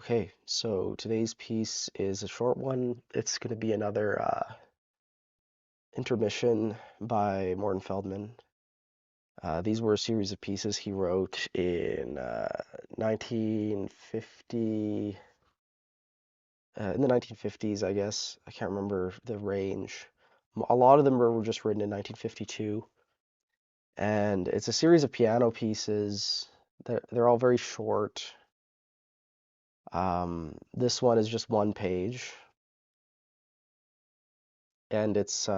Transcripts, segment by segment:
Okay, so today's piece is a short one. It's going to be another intermission by Feldman. These were a series of pieces he wrote in 1950, in the 1950s, I guess. I can't remember the range. A lot of them were just written in 1952, and it's a series of piano pieces. They're all very short. This one is just one page, and it's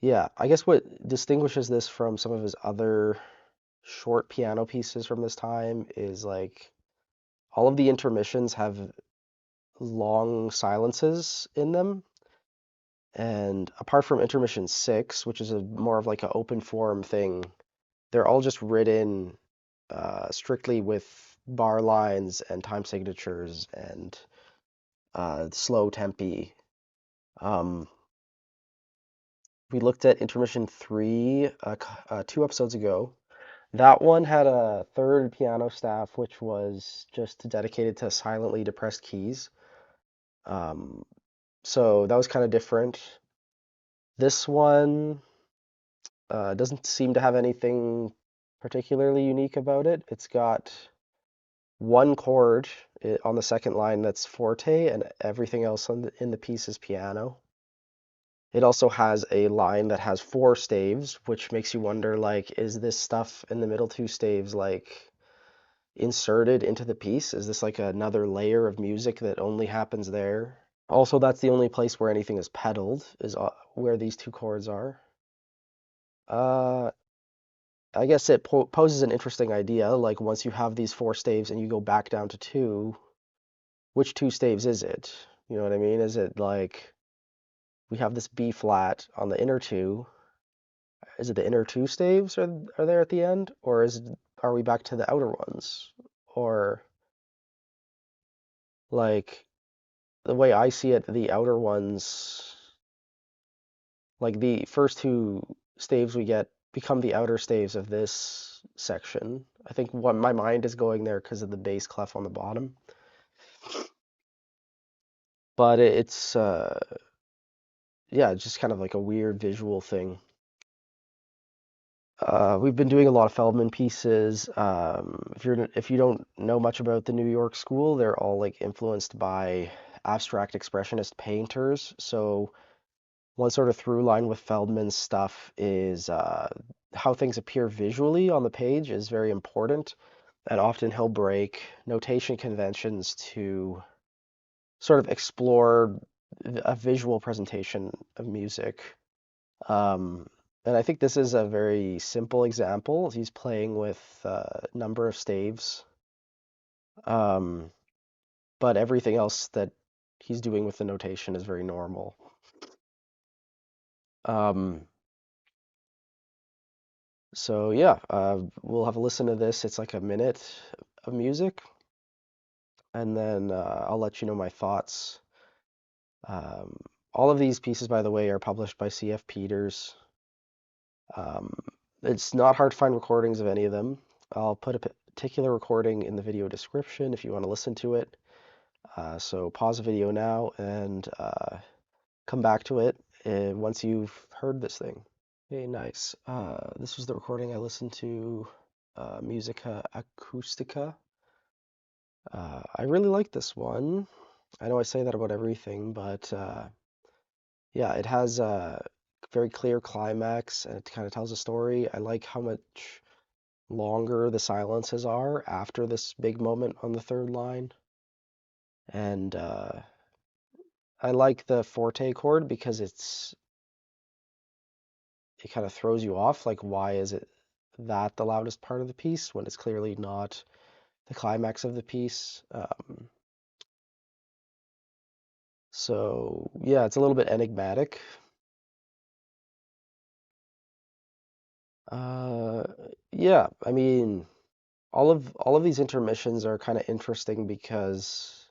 yeah, I guess what distinguishes this from some of his other short piano pieces from this time is like all of the intermissions have long silences in them. And apart from intermission 6, which is a more of like an open form thing, they're all just written strictly with bar lines and time signatures and slow tempi. Um, we looked at intermission 3 2 episodes ago. That one had a third piano staff, which was just dedicated to silently depressed keys. Um, so that was kind of different. This one doesn't seem to have anything particularly unique about it. It's got one chord on the second line that's forte, and everything else in the piece is piano. It also has a line that has four staves, which makes you wonder, like, is this stuff in the middle two staves like inserted into the piece? Is this like another layer of music that only happens there? Also, that's the only place where anything is pedaled, is where these two chords are. Uh, I guess it poses an interesting idea. Like, once you have these four staves and you go back down to two, which two staves is it? You know what I mean? Is it like we have this B flat on the inner two? Is it the inner two staves are there at the end, or are we back to the outer ones? Or like the way I see it, the outer ones, like the first two staves we get become the outer staves of this section. I think what my mind is going there because of the bass clef on the bottom. But it's yeah, it's just kind of like a weird visual thing. We've been doing a lot of Feldman pieces. If you don't know much about the New York school, they're all like influenced by abstract expressionist painters. So one sort of through line with Feldman's stuff is how things appear visually on the page is very important, and often he'll break notation conventions to sort of explore a visual presentation of music. Um, and I think this is a very simple example. He's playing with a number of staves, um, but everything else that he's doing with the notation is very normal. Um, So yeah, we'll have a listen to this. It's like a minute of music, and then I'll let you know my thoughts. Um, all of these pieces, by the way, are published by C.F. Peters. Um, it's not hard to find recordings of any of them. I'll put a particular recording in the video description if you want to listen to it. So pause the video now and come back to it once you've heard this thing. Okay, nice. This was the recording I listened to, Musica Acoustica. I really like this one. I know I say that about everything, but yeah, it has a very clear climax and it kind of tells a story. I like how much longer the silences are after this big moment on the third line. And I like the forte chord because it kind of throws you off. Like, why is it that the loudest part of the piece when it's clearly not the climax of the piece? So yeah, it's a little bit enigmatic. Uh, yeah, I mean, all of these intermissions are kind of interesting because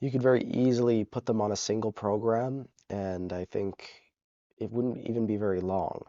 you could very easily put them on a single program, and I think it wouldn't even be very long.